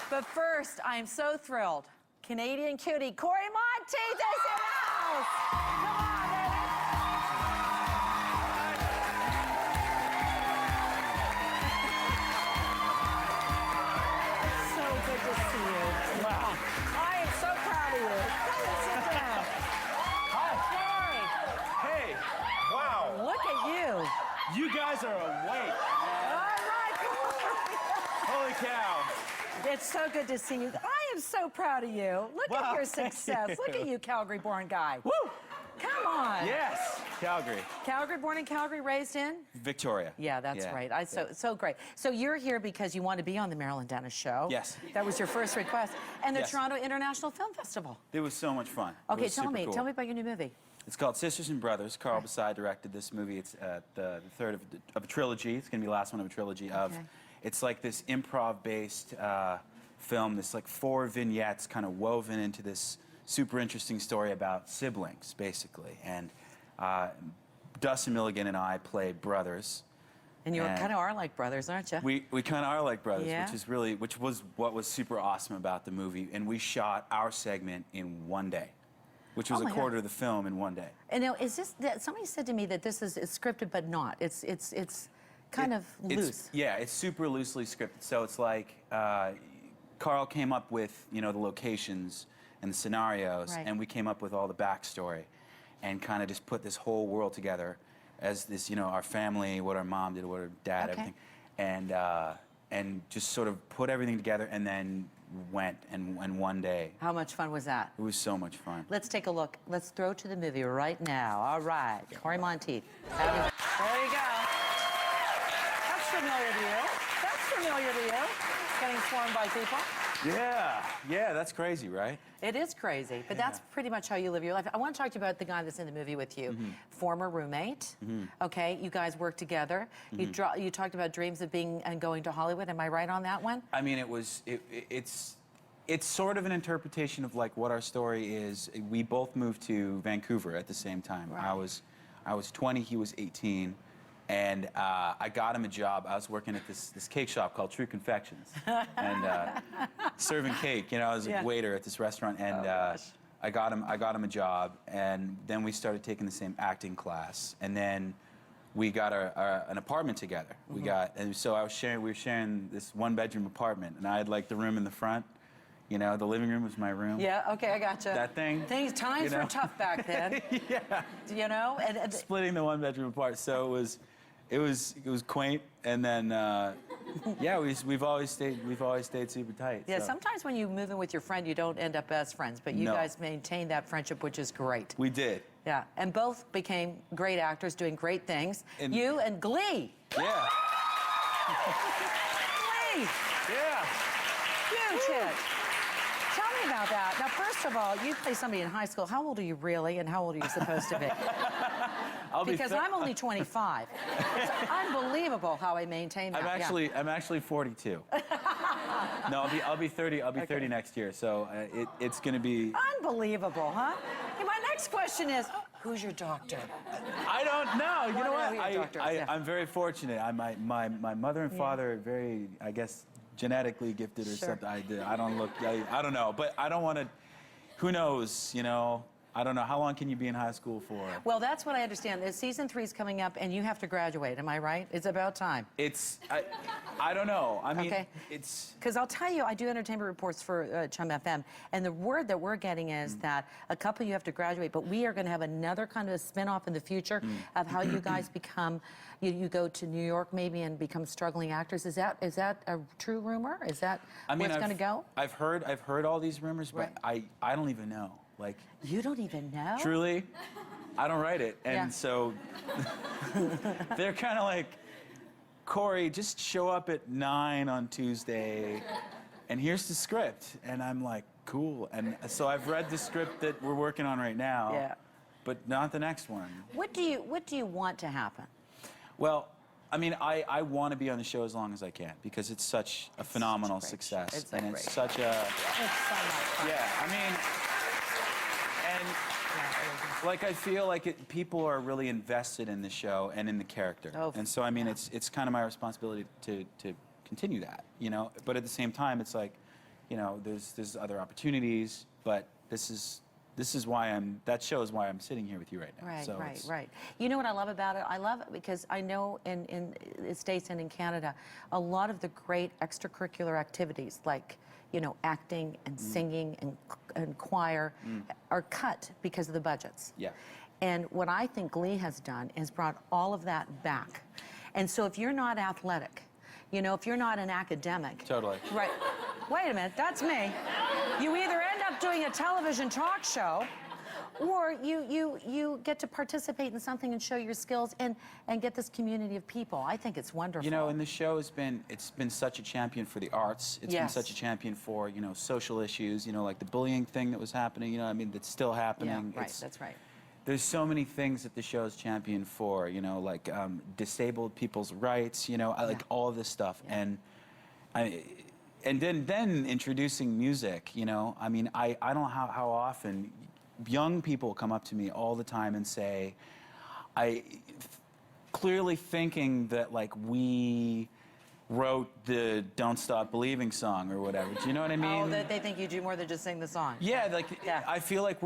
But first, I am so thrilled. Canadian cutie, Cory Monteith is in the house! Come on, baby! So good to see you. Wow. I am so proud of you. Come and sit down. Hi. Cory, Hey. Wow. look at you. You guys are awake. All right, Cory. Holy cow. It's so good to see you. I am so proud of you. Look Wow, at your thank success. you. Look at you, Calgary-born guy. Woo. Come on. Yes. Calgary. Calgary-born in Calgary, raised in? Victoria. Yeah, that's right. So great. So you're here because you want to be on the Marilyn Dennis show. Yes. That was your first request. And the Yes. Toronto International Film Festival. It was so much fun. It Okay, was tell super me. cool. Tell me about your new movie. It's called Sisters and Brothers. Carl Basai directed this movie. It's the third of a trilogy. It's going to be the last one of a trilogy of. Okay. It's like this improv-based film. This like 4 vignettes kind of woven into this super interesting story about siblings, basically. And Dustin Milligan and I play brothers. And you kind of are like brothers, aren't you? We kind of are like brothers, Yeah. which was what was super awesome about the movie. And we shot our segment in one day, which was Oh a my quarter God. of the film in one day. And now, is this that somebody said to me that this is scripted but not? It's kind of loose. Yeah, it's super loosely scripted. So it's like Carl came up with the locations and the scenarios, Right. and we came up with all the backstory, and kind of just put this whole world together as this, our family, what our mom did, what our dad, Okay. everything, and just sort of put everything together, and then went and one day. How much fun was that? It was so much fun. Let's take a look. Let's throw to the movie right now. All right, Cory Monteith. There you go. That's familiar to you. That's familiar to you. Getting swarmed by people. Yeah, that's crazy, right? It is crazy, but that's pretty much how you live your life. I want to talk to you about the guy that's in the movie with you, former roommate. Okay, you guys work together. You talked about dreams of being and going to Hollywood. Am I right on that one? I mean, it's sort of an interpretation of like what our story is. We both moved to Vancouver at the same time. Right. I was 20, he was 18. And I got him a job. I was working at this cake shop called True Confections, and serving cake. I was a waiter at this restaurant, and I got him a job. And then we started taking the same acting class, and then we got an apartment together. We were sharing this 1-bedroom apartment, and I had like the room in the front. The living room was my room. Yeah. Okay, I gotcha. That thing. Times were tough back then. Yeah. And splitting the 1-bedroom apart. So it was quaint, and then we've always stayed super tight. yeah, so. sometimes when you move in with your friend, you don't end up best friends, but you No. guys maintain that friendship, which is great. We did. Yeah, and both became great actors doing great things. And- You and Glee. Yeah. Glee, Yeah. huge hit. Tell me about that. Now, first of all, you play somebody in high school. How old are you really, and how old are you supposed to be? Because I'm only 25. It's unbelievable how I maintain that. I'm actually 42. No, I'll be 30. I'll be 30 next year. So it's gonna be. Unbelievable, huh? Okay, my next question is, who's your doctor? I don't know. You know what? Who your doctor is, yeah. I'm very fortunate. My mother and father are very, I guess, genetically gifted or Sure. something. I don't know, but I don't want to. Who knows? I don't know. How long can you be in high school for? Well, that's what I understand. Season 3 is coming up, and you have to graduate. Am I right? It's about time. I don't know. I mean, Okay. it's. Because I'll tell you, I do entertainment reports for Chum FM, and the word that we're getting is that a couple of you have to graduate, but we are going to have another kind of a spin-off in the future of how you guys become, you go to New York maybe and become struggling actors. Is that a true rumor? Is that where it's going to go? I've heard all these rumors, but Right. I don't even know. Like, You don't even know? truly, I don't write it, and Yeah. so they're kind of like, Cory, just show up at 9 on Tuesday, and here's the script. And I'm like, cool. And so I've read the script that we're working on right now, Yeah. but not the next one. What do you want to happen? Well, I mean, I want to be on the show as long as I can because it's such a phenomenal great success, show. It's and great it's such a It's so much fun. yeah. I mean, and like I feel like people are really invested in the show and in the character, Oh, and so I mean, it's kind of my responsibility to continue that, you know. But at the same time, it's like, you know, there's other opportunities, but this is why that shows why I'm sitting here with you right now. Right, So right. You know what I love about it? I love it because I know in the States and in Canada, a lot of the great extracurricular activities like, you know, acting and singing and choir are cut because of the budgets. Yeah. And what I think Glee has done is brought all of that back. And so if you're not athletic, you know, if you're not an academic. Totally. Right. Wait a minute, that's me. You either end up doing a television talk show or you get to participate in something and show your skills and get this community of people. I think it's wonderful. You know, and the show has been, it's been such a champion for the arts. It's been such a champion for, you know, social issues, you know, like the bullying thing that was happening, you know, I mean, that's still happening. Yeah, right, that's right. There's so many things that the show's championed for, you know, like disabled people's rights, you know, like all of this stuff. Yeah. And then introducing music, you know, I mean, I don't know how often young people come up to me all the time and say, clearly thinking that like we wrote the Don't Stop Believing song or whatever. Do you know what I mean? Oh, that they think you do more than just sing the song. Yeah, like I feel like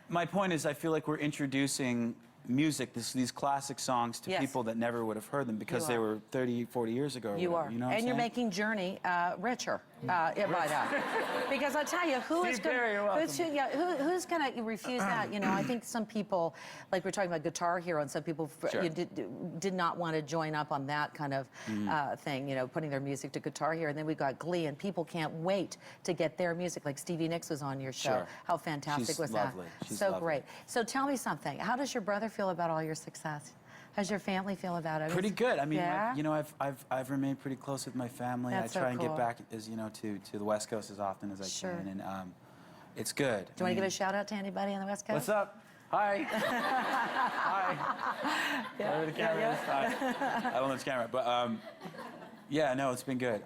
my point is I feel like we're introducing music, these classic songs to people that never would have heard them because they were 30, 40 years ago. You whatever, are. You know what and I'm you're saying? making Journey richer by that. Because I tell you, who's going to refuse that? You know, I think some people, like we're talking about Guitar Hero, and some people did not want to join up on that kind of thing, you know, putting their music to Guitar Hero. And then we got Glee, and people can't wait to get their music. Like Stevie Nicks was on your show. How fantastic was lovely. that? She's so lovely. great. So tell me something. How does your brother feel about all your success? How's your family feel about it? Pretty good. I mean, you know, I've remained pretty close with my family. That's I try and cool. get back, as you know, to the West Coast as often as I can, and it's good. Do you want to give a shout out to anybody on the West Coast? What's up? Hi. Hi. Wherever the camera is. Hi. I don't know the camera, but yeah, no, it's been good.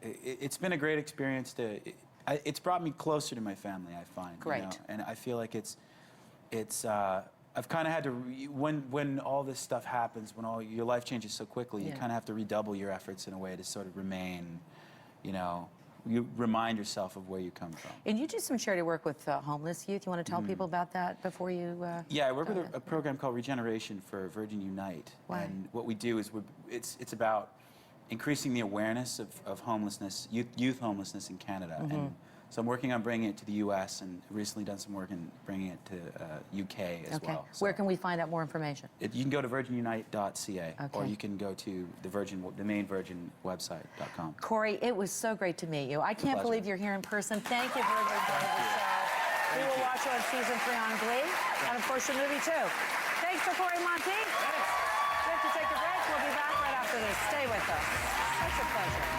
It's been a great experience it's brought me closer to my family, I find. Great. You know? And I feel like it's I've kind of had to, when all this stuff happens, when all your life changes so quickly, you kind of have to redouble your efforts in a way to sort of remain, you know, you remind yourself of where you come from. And you do some charity work with homeless youth. You want to tell people about that before you... Yeah, I work with a program called Regeneration for Virgin Unite. Why? And what we do is it's about increasing the awareness of homelessness, youth homelessness in Canada. And so I'm working on bringing it to the U.S. and recently done some work in bringing it to U.K. as well. So where can we find out more information? you can go to virginunite.ca or you can go to the main virginwebsite.com. Cory, it was so great to meet you. I can't believe you're here in person. Thank you for being on the show. We will watch you on season 3 on Glee, and of course your movie too. Thanks to Cory Monteith. We have to take a break. We'll be back right after this. Stay with us. Such a pleasure.